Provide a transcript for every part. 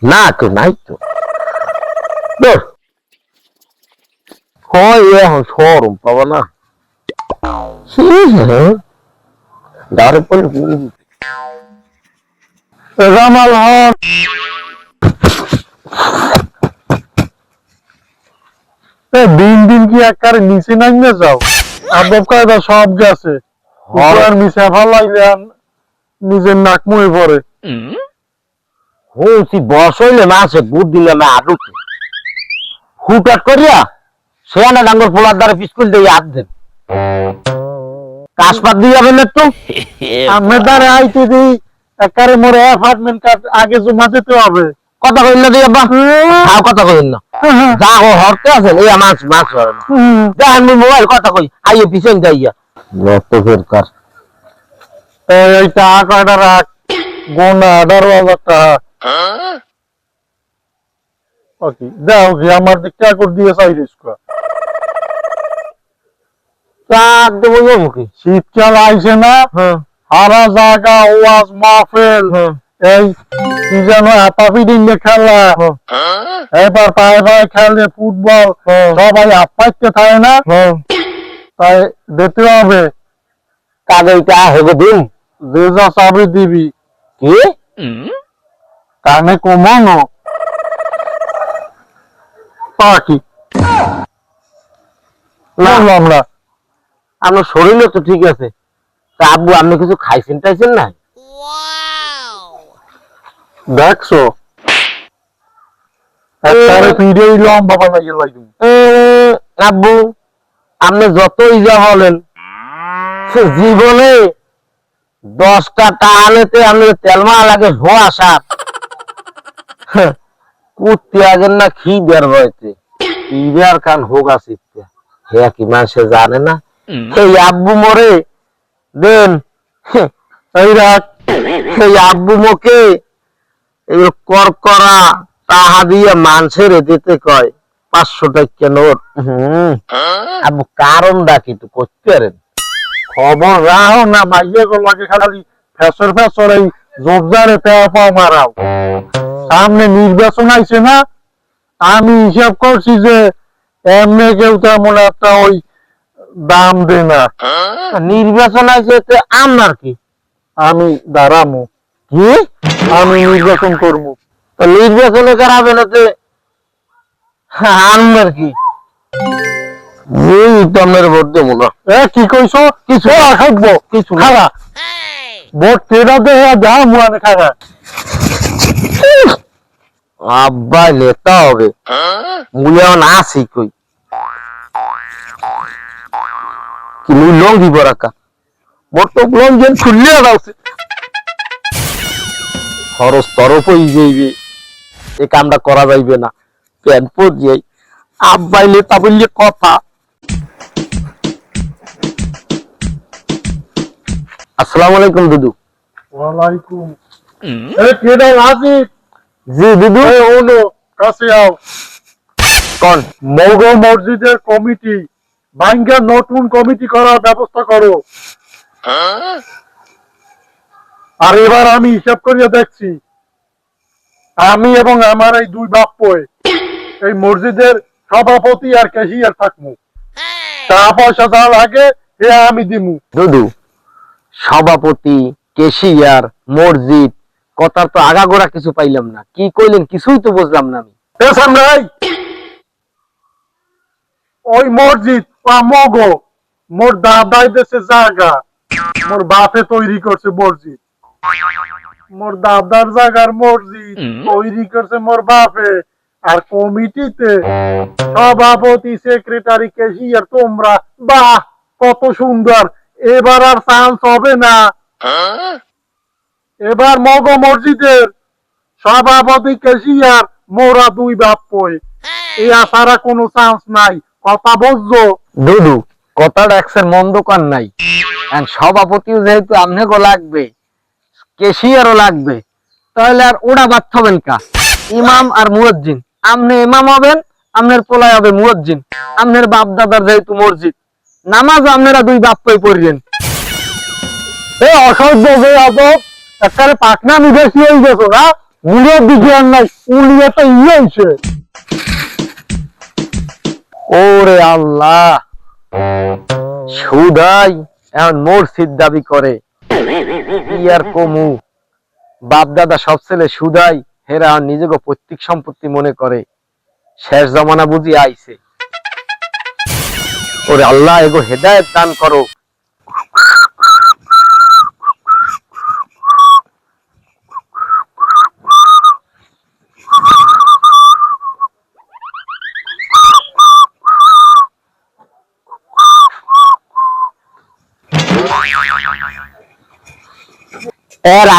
না তো নাই তো হয় এখন শোরুম পাবো না দাঁড়ে পড়লে জামাল হক দিন দিন কি একারে নিচে নামিয়ে যাও আদব কায়দা সব গেছে আর মিশা ফালাইলে নিজের নাক মুয়ে পড়ে হয়েছি বস হইলে না আছে বুট দিলে না আটুকে হুটাট করিয়া সেখানে ডাঙ্গর পোলার দ্বারা পিস্কুল দিয়ে হাত দেন কাশপাত দিয়ে যাবেন একটু আমি দ্বারে আইতে দিই একারে মোর অ্যাপার্টমেন্ট কার্ড আগে জমা দিতে হবে কথা কইল না দিয়ে আব্বা কথা কইল না যা হরতে আছেন এই মাছ মাছ ধরেন দেখেন মোবাইল কথা কই আইয়ে পিছন যাইয়া যত ফেরকার এই টাকা কয়টা রাখ গোনা 18,000 টাকা ওকে যাও কি আমার দিকে করে দিয়ে চাইছিস কো চাক দেবো মুখে শীতকাল আইছে না হারা জায়গা ওয়াজ মাহফিল এই কি যেন হাতাপিটিলে খেলা এবার পায়ে পায়ে খেলে ফুটবল সবাই আপাইতে থাকে না তাই দিতে হবে কাগজটা হেগে দিন যে যা চাবি দিবি কি কানে কমানো পাখি আমরা আপনার শরীরে তো ঠিক আছে তা আব্বু আপনি কিছু খাইছেন টাইছেন না দেখছো একবারে পিড়েই লম্বা বানাইয়ে লাগবে আব্বু আপনি যতই যা বলেন জীবনে 10টা টানেতে আপনি তেলমা লাগে ধোয়া সাপ কুত্তি আগের না খি দেয়ার বয়তে ইবার কান হোক আছে হে কি মানুষে জানে না এই আব্বু মরে দেন এই রাখ এই আব্বু মোকে এগুলো করকরা তাহা দিয়ে মানুষের দিতে কয় 500 টাকা নোট আব্বু কারণটা কি একটু করতে পারেন খবর রাখো না মাইয়ে গো লাগে খালি ফেসর ফেসর এই জবজারে পেয়া পাও মারাও সামনে নির্বাচন আইছে না আমি হিসাব করছি যে এমনি কেউ তেমন একটা ওই দাম দে না নির্বাচন আছে আপনার কি আমি দাঁড়ামু কি আমি নির্বাচন করবো তো নির্বাচনে করাবে না তো আপনার কি আপনার ভোট দেবো না কি কইছো কিছু থাকবো কিছু না। খারা ভোট কেনা দেহে যা মুয়ানে খারা আব্বা নেতা হবে মূল্যায়ন আসি কই কি মুই লোক দিব রাখা মোর তো লোক যেন খুললে রাখছে খরচ তরফ হয়ে যাইবে এই কামটা করা যাইবে না প্যান পর যাই আব্বাই নেতা বললে কথা আসসালামু আলাইকুম দুদু ওয়ালাইকুম কেডা রাজিব জি দুদু ওনো কাছে আও কোন মৌগ মসজিদের কমিটি ভাঙ্গা নতুন কমিটি করার ব্যবস্থা করো আর এবার আমি হিসাব করিয়া দেখছি আমি এবং আমার এই দুই বাপ্পয় এই মসজিদের সভাপতি আর ক্যাশিয়ার থাকবো টাকা পয়সা যা লাগে এ আমি দিমু দুদু সভাপতি কেশিয়ার মসজিদ কথার তো আগাগোড়া কিছু পাইলাম না কি কইলেন কিছুই তো বুঝলাম না আমি নাই ওই মসজিদ মগ মোর দাদাই দেশে জায়গা মোর বাপে তৈরি করছে মসজিদ মোর দাদার জায়গার মসজিদ তৈরি করছে মোর বাপে আর কমিটিতে সভাপতি সেক্রেটারি ক্যাশিয়ার তোমরা বাহ কত সুন্দর এবার আর চান্স হবে না এবার মগ মসজিদের সভাপতি ক্যাশিয়ার মোরা দুই বাপ্পই এই আসারা কোনো চান্স নাই কথা বুঝছো দুদু কথাটা একসের মন্দ কান নাই আর সভাপতিও যেহেতু আপনাকে লাগবে কেশিয়ারও লাগবে তাহলে আর ওরা বাদ হবেন কা ইমাম আর মুয়াজ্জিন আপনি ইমাম হবেন আপনার পোলায় হবে মুয়াজ্জিন আপনার বাপ দাদার যেহেতু মসজিদ নামাজ আপনারা দুই বাপ্পই পড়বেন অসহ্য যে অত একটা পাটনা বেশি হয়ে গেছো না মুড়ের দিকে আর নাই, উলিয়া তো ইয়েছে। ওরে আল্লাহ, সুদাই এখন মসজিদ দাবি করে। কি আর কমু, বাপ দাদা সব ছেলে সুদাই, হেরা নিজেকে পৈতৃক সম্পত্তি মনে করে। শেষ জমানা বুঝি আইছে। ওরে আল্লাহ, এগো হেদায়েত দান করো।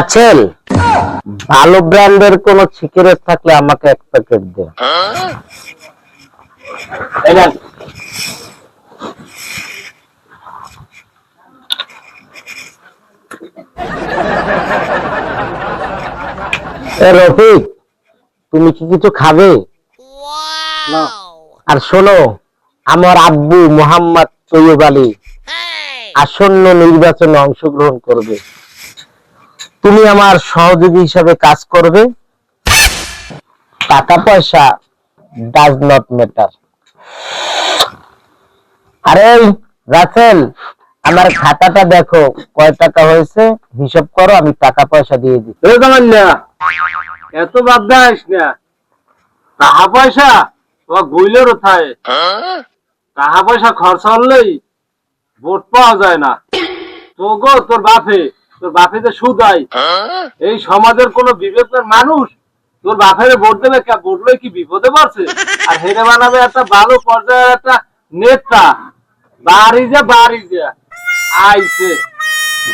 আছেন ভালো ব্র্যান্ডের কোন সিগারেট থাকলে আমাকে এক প্যাকেট দে। রফিক, তুমি কি কিছু খাবে? না। আর শোনো, আমার আব্বু মোহাম্মদ তৈয়ব আলী আসন্ন নির্বাচনে অংশগ্রহণ করবে। তুমি আমার সহযোগী হিসাবে কাজ করবে। টাকা পয়সা ডাজ নট ম্যাটার। আরে রাসেল, আমার খাতাটা দেখো, কয় টাকা হয়েছে হিসাব করো, আমি টাকা পয়সা দিয়ে দিই। এত বাদ দাস না, টাকা পয়সা তোমার গইলের ওঠায়, টাকা পয়সা খরচ হলেই ভোট পাওয়া যায় না। তোর বাপে যে সুদাই, এই সমাজের কোন বিবেকের মানুষ তোর বাপের ভোট দেবে, ভোট লই কি বিপদে পড়ছে? আর হেরে বানাবে একটা ভালো পর্যায়ের একটা নেতা। বাড়ি যা আইছে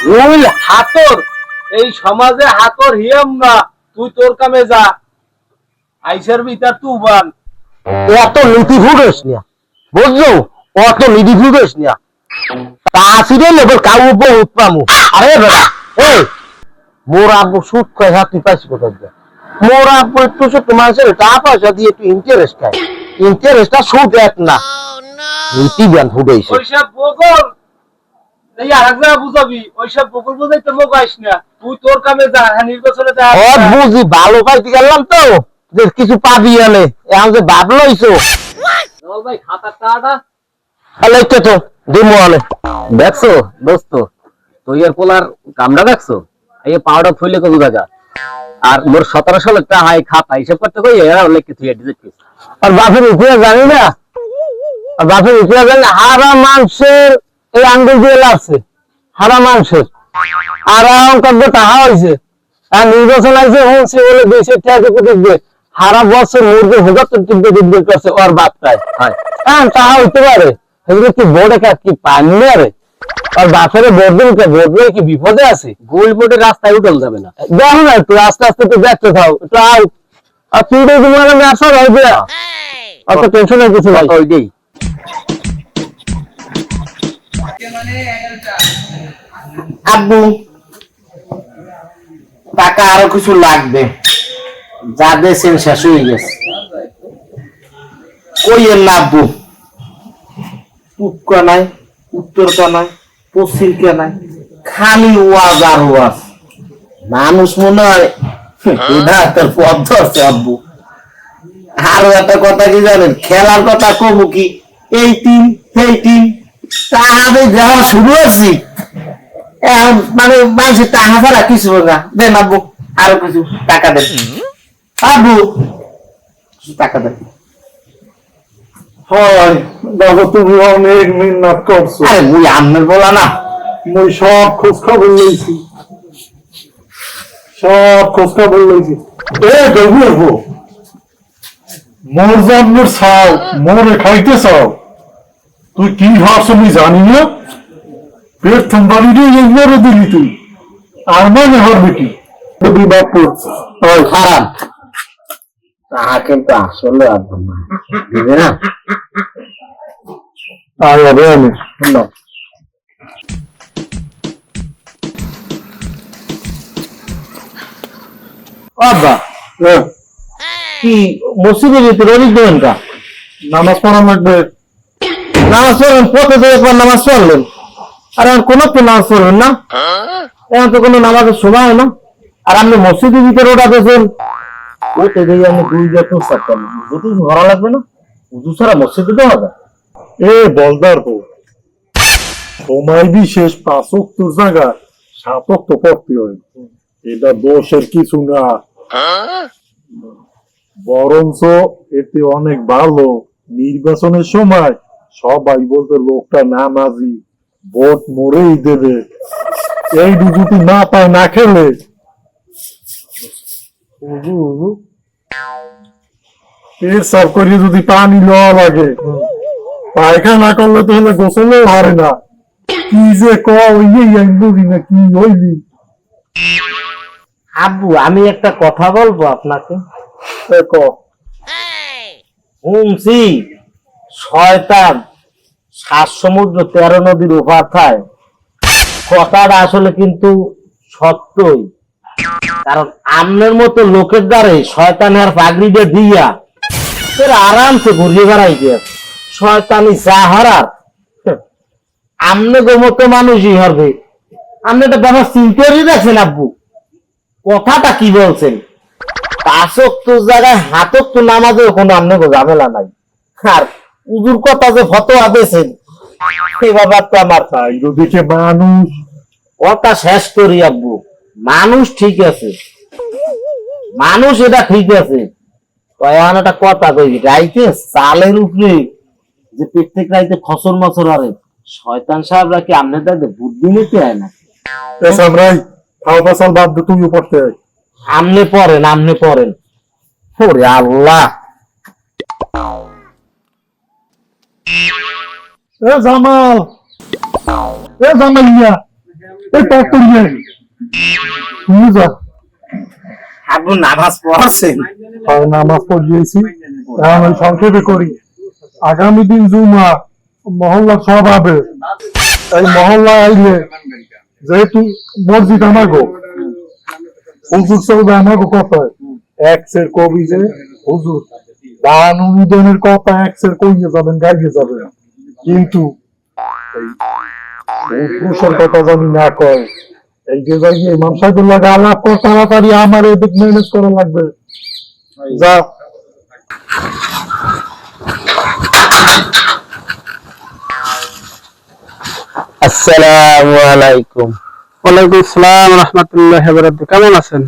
ভুল হাতর, এই সমাজে হাতর হিয়াম না, তুই তোর কামে যা। আইসের ভিতর তুই বান এত নীতি ফুটেস না, বুঝছো? অত নীতি ফুটেস না, তাসিরে লেবেল কাউ বহুত পামু। আরে বেটা, এই মোর আব্বু সুদ খায়, হাত তুই পাইছি কোথায় দিয়ে? মোর আব্বু একটু ছোট মানুষের টাকা পয়সা দিয়ে একটু ইন্টারেস্ট খায়, ইন্টারেস্টটা সুদ এক না। নীতি জ্ঞান ফুটেছে। ওইসব বগল এই আরেক জায়গা বুঝাবি, ওইসব বগল বুঝাইতে মুখ আইস না, তুই তোর কামে যা। হ্যাঁ, নির্বাচনে যা। বুঝি ভালো পাইতে গেলাম তো, যে কিছু পাবি আনে, এখন যে ভাব লইছো। ভাই খাতার টাকাটা তাহলে একটু তো দিমো আনে। দেখছো দোস্ত, তুই আর পোলার কামড়া দেখছো? এই পাউডার ফুলে কত জায়গা, আর মোর 1700 লাখ টাকা হাই খাতা হিসাব করতে কই এরা লেখকে তুই ডিজিট কিস। আর বাপের ইতিহাস জানি না, আর বাপের ইতিহাস জানি না। হারা মানুষের এই আঙ্গুল দিয়ে লাগছে, হারা মানুষের। আর এখন কত টাকা হয়েছে, আর নির্বাচন আছে হচ্ছে বলে দেশের টাকা দেখবে হারা বছর মুরগি হুগাত্তর টিপে দিব্বে করছে ওর বাপটায়। হ্যাঁ, টাকা হইতে পারে, সেগুলো কি বোর্ডে কি পানি আরে? আর বাপের ভোট দিন, ভোট দিয়ে কি বিপদে আছে? গোল বোর্ডের রাস্তায় উঠল যাবে না। দেখো না, একটু আস্তে আস্তে একটু দেখতে থাও, একটু আও। আর তুই তো তোমার ব্যবসা হইবে, অত টেনশনের কিছু নাই। ওইটাই আব্বু, টাকা আরো কিছু লাগবে, যা দেশেন শেষ হয়ে গেছে। কইয়ের না আব্বু, পূব নাই, উত্তর নাই, পশ্চিম নাই, খালি ওয়াজ আর ওয়াজ। মানুষ মনে হয় তোর পথ ধরছে আব্বু। আরো একটা কথা কি জানেন, খেলার কথা কবু কি, এই টিম সেই টিম, তাহলে যাওয়া শুরু আছি। মানে মানুষের টাকা ছাড়া কিছু না। দেন আব্বু, আরো কিছু টাকা দেন আব্বু, টাকা দেন। হয় বাবা, তুমি অনেক মেহনত করছো। আরে মুই আমের বলা না, মই সব খোঁজ খবর লইছি, সব খোঁজ খবর লইছি। দেখবো মোর জন্মের চাও, মোরে খাইতে চাও, তুই কি ভাবছ আমি জানি না। পেট থম্বারি দিয়ে একবারে দিলি তুই, আর মানে হবে কি বাপ খারাপ তাহা কিন্তু আসলে দিবে না। আর হবে আমি শুনো, বাবা কি মসজিদের ভিতরে অনেক দেবেন কা? নামাজ পড়া লাগবে। নামাজ পড়বেন, প্রতিদিন একবার নামাজ পড়লেন, আর এখন কোনো নামাজ পড়বেন না? এখন তো কোনো নামাজের সময় হয় না। আর আপনি মসজিদের ভিতরে ওটা দেখেন ওতে দেখি আমি 2 বছর চাকতাম যদি ধরা লাগবে না উজু ছাড়া মসজিদে দেওয়া যায়। এ বলদার তো সময় বিশেষ 5 ওয়াক্তের জায়গা 7 ওয়াক্ত পড়তে হয়, এটা দোষের কিছু না, বরঞ্চ এতে অনেক ভালো। নির্বাচনের সময় সবাই বলতে লোকটা নামাজি, ভোট মরেই দেবে, এই যদি না পায় না খেলে উজু উজু পেশাব করে যদি পানি লওয়া লাগে, পায়খানা করলে তো হলে গোসলেও হারে না, কি যে বুঝি না কি হইলি। আব্বু আমি একটা কথা বলবো আপনাকে। ক শুনছি শয়তান 7 সমুদ্র 13 নদীর ওপার খায়, কথাটা আসলে কিন্তু সত্যই। কারণ আমনের মতো লোকের দ্বারে শয়তানের পাগড়িটা দিয়া তোরা আরামসে ঘুরিয়ে বেড়াইতে আছে। শয়তানি যা হারার আমনে গো মতো মানুষই হবে। আপনি একটা ব্যাপার চিন্তাই রাখছেন আব্বু, কথাটা কি বলছেন? 5 ওয়াক্তের জায়গায় 7 ওয়াক্ত নামাজেও কোনো আমনে গো ঝামেলা নাই। আর উজুর কথা যে ফতোয়া দিয়েছেন সেই ব্যাপার তো আমার তাই দেখে মানুষ কথা শেষ করি আব্বু। মানুষ ঠিক আছে, মানুষ এটা ঠিক আছে, তখন একটা কথা কই, রাইতে চালের উপরে যে প্রত্যেক রাইতে খসর মসর আরে শয়তান সাহেবরা কি আমনে তাদের বুদ্ধি নিতে হয় না? পেশাব রাই খাওয়া পেশাল বাদ দিয়ে তুমিও পড়তে হয়। আমনে পড়েন, আমনে পড়েন। ওরে আল্লাহ, এ জামাল, এ জামালিয়া, এ টক করিয়ে তুমি যা। আব্বু নামাজ পড়ছেন? নামাজ পড়িয়েছি, এখন ওই সংক্ষেপে করি। আগামী দিন জুমা, মহল্লা সব হবে, এই মহল্লা আইলে যেহেতু মসজিদ আমাগো, হুজুর সব আমাগো কথা এক্সের কবি যে হুজুর দান অনুদানের কথা এক্সের কইয়ে যাবেন, গাইয়ে যাবেন, কিন্তু এই পুরুষের কথা জানি না কয়। এই যে যাই ইমাম সাহেবের লাগে আলাপ কর, তাড়াতাড়ি আমার এদিক ম্যানেজ করা লাগবে। যা। আসসালামু আলাইকুম। ওয়ালাইকুম আসসালাম রাহমাতুল্লাহি ওয়া বারাকাতুহু। কেমন আছেন?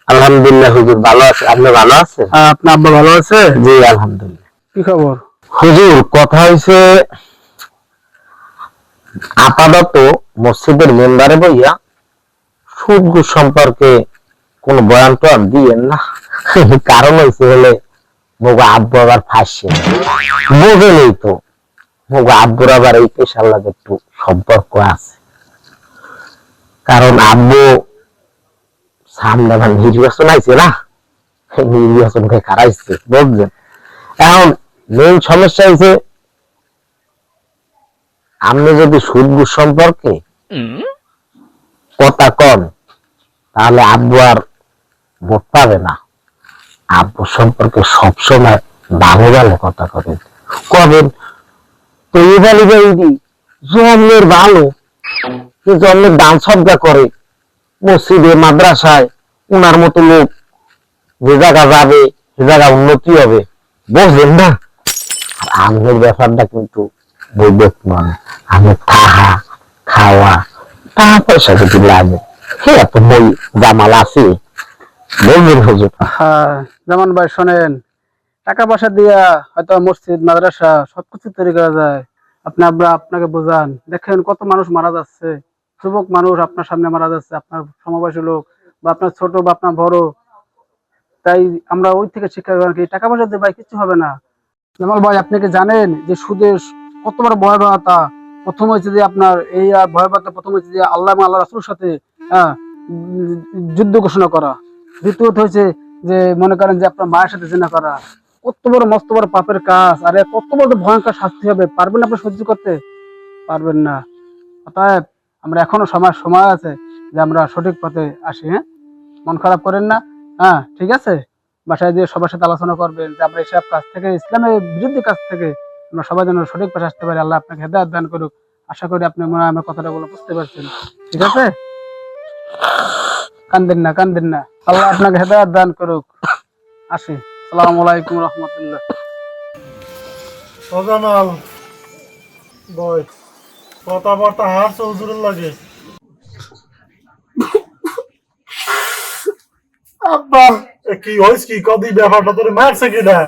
আলহামদুলিল্লাহ হুজুর ভালো আছে, আপনি ভালো আছেন? আপনার আব্বা ভালো আছে? জি আলহামদুলিল্লাহ। কি খবর? হুজুর কথা হইছে আপাতত মসজিদের মেম্বারে বইয়া সুদ ঘুষ সম্পর্কে কোন বয়ান তো আর দিয়েন না। কারণ হয়েছে হলে মগো আব্বু আবার ফাঁসছে, বোঝেনই তো মগো আব্বুর আবার এই পেশার লাগে একটু সম্পর্ক আছে। কারণ আব্বু সামনে আবার নির্বাচন আইছে না, নির্বাচনকে কারাইছে বুঝছেন। এখন মেইন সমস্যা হয়েছে আপনি যদি সুদ ঘুষ সম্পর্কে কথা কন তাহলে আব্বু আর ভোট পাবে না। আব্বু সম্পর্কে সবসময় ভালো ভালো কথা কবেন তো এবারে জন্মের ভালো, জন্মের দান সজ্জা করে মসজিদে মাদ্রাসায়, উনার মতো লোক যে জায়গা যাবে সে জায়গা উন্নতি হবে, বুঝলেন না? আর আমের ব্যাপারটা কিন্তু বৈধ নয়। আমি থাহা খাওয়া টাকা পয়সা যদি লাগে সে এত মই জামাল আছে বলবেন হুজুর। হ্যাঁ যেমন ভাই শোনেন, টাকা পয়সা দিয়া হয়তো মসজিদ মাদ্রাসা সবকিছু তৈরি করা যায়। আপনি আপনাকে বোঝান, দেখেন কত মানুষ মারা যাচ্ছে, যুবক মানুষ আপনার সামনে মারা যাচ্ছে, আপনার সমবয়সী লোক বা আপনার ছোট বা আপনার বড়। তাই আমরা ওই থেকে শিক্ষা গ্রহণ করি, টাকা পয়সা দিয়ে ভাই কিছু হবে না। জামাল ভাই আপনি কি জানেন যে সুদের কত বড় ভয়াবহতা? প্রথম হয়েছে যে আপনার এই আর ভয়াবহতা প্রথম হয়েছে যে আল্লাহ এবং আল্লাহ রাসূলের সাথে যুদ্ধ ঘোষণা করা। দ্বিতীয়ত হয়েছে যে মনে করেন যে আপনার মায়ের সাথে জিনা করা। কত বড় মস্ত বড় পাপের কাজ, আর কত বড় ভয়ঙ্কর শাস্তি হবে, পারবেন আপনি সহ্য করতে? পারবেন না। অতএব আমরা এখনো সময় আছে যে আমরা সঠিক পথে আসি। হ্যাঁ, মন খারাপ করেন না। হ্যাঁ ঠিক আছে, বাসায় দিয়ে সবার সাথে আলোচনা করবেন যে আমরা এইসব কাজ থেকে, ইসলামের বিরুদ্ধে কাজ থেকে আমরা সবাই যেন সঠিক পথে আসতে পারি। আল্লাহ আপনাকে হেদায়েত দান করুক। আশা করি আপনি মনে হয় আমার কথাটা বলে বুঝতে পারছেন। ঠিক আছে? কান্দেন না আল্লাহ আপনাকে হেদায়েত দান করুক। আসি, আসসালামু আলাইকুম রহমতুল্লাহ। জামাল বয় কথাবার্তা হারছে হুজুরের লাগে। আব্বা কি হয়েছে কি কদি ব্যাপারটা তোরে মারছে কিনা?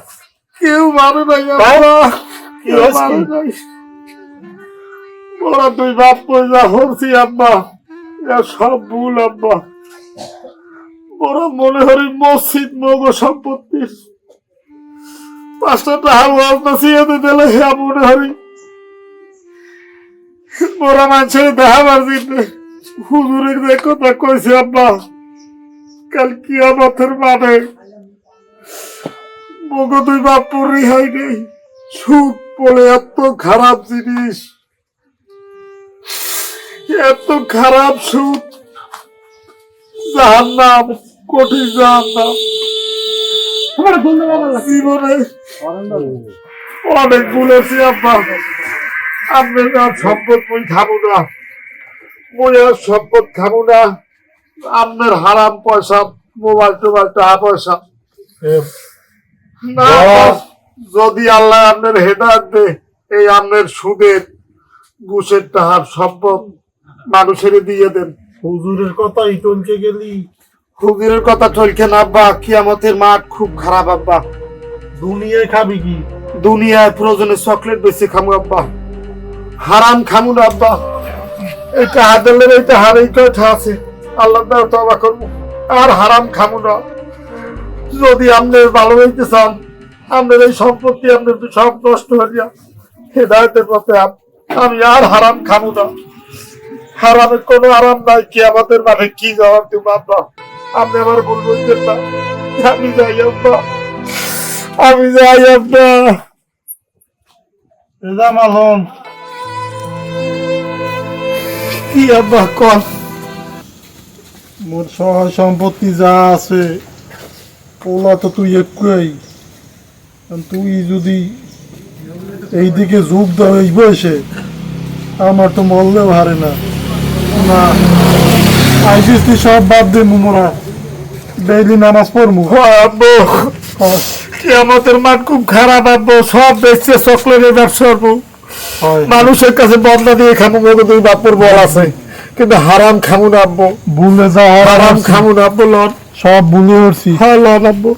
কেউ মারে নাই আব্বা। কি হয়েছে? ওরা দুই বাপ পয়সা হরছি আব্বা, সব ভুল আব্বা। ওরা মনে হরি মসজিদ মগ সম্পত্তির 5টা টাকা ওয়াজনা সিয়াতে দিলে হ্যাঁ মনে হরি ওরা মানুষের দেখাবার দিনে হুজুরের যে কথা কইছে আব্বা, কাল কিয়ামতের মাঠে মগ দুই বাপ পরি হয় নেই। সুদ বলে এত খারাপ জিনিস, এত খারাপ সুদ, জাহান্নাম, কঠিন জাহান্নাম। জীবনে অনেক বলেছি আব্বা, আপনার আর সম্পদ মই খাবো না, মই আর সম্পদ খাবো না। আপনার হারাম পয়সা, মোবাইল টোবাইল টাকা পয়সা না, যদি আল্লাহ আপনার হেদায়েত দে, এই আপনার সুদের ঘুষের টাকার সম্পদ মানুষের দিয়ে দেন। হুজুরের কথা ইটনকে গেলি, হুজুরের কথা চলছে না আব্বা, কিয়ামতের মাঠ খুব খারাপ আব্বা। দুনিয়ায় খাবি কি? দুনিয়ায় প্রয়োজনে চকলেট বেশি খামু আব্বা, হারাম খামু না আব্বা। এইটা হাতের এইটা হারেই কথা আছে, আল্লাহ তওবা করবো, আর হারাম খামু না। যদি আপনি ভালো হইতে চান, আপনার এই সম্পত্তি আপনার সব নষ্ট হয়ে যা হেদায়েতের পথে, আমি আর হারাম খামু না। হারামের কোনো আরাম নাই, কিয়ামতের মাঠে কি জবাব দিব আব্বা? আপনি আমার ভুল বলছেন না, আমি যাই আব্বা, আমি যাই আব্বা। জামাল কি আব্বা কন? মোর সহায় সম্পত্তি যা আছে ওলা তো তুই একই, তুই যদি এইদিকে ঝুঁক দাও এই বয়সে, আমার তো মরলেও হারে না। না আইসিস তুই সব বাদ দে, মোরা ডেইলি নামাজ পড়মু। আব্বু কিয়ামতের মাঠ খুব খারাপ আব্বু, সব বেচছে চকলেটের ব্যবসা করবো, মানুষের কাছে বদলা দিয়ে খামু। তুই বাপুর বল আছে, কিন্তু হারাম খামু না আব্বু, ভুলে যা হারাম খামু না আব্বু। লন সব ভুলে উঠছি, হ্যাঁ লন আব্বু।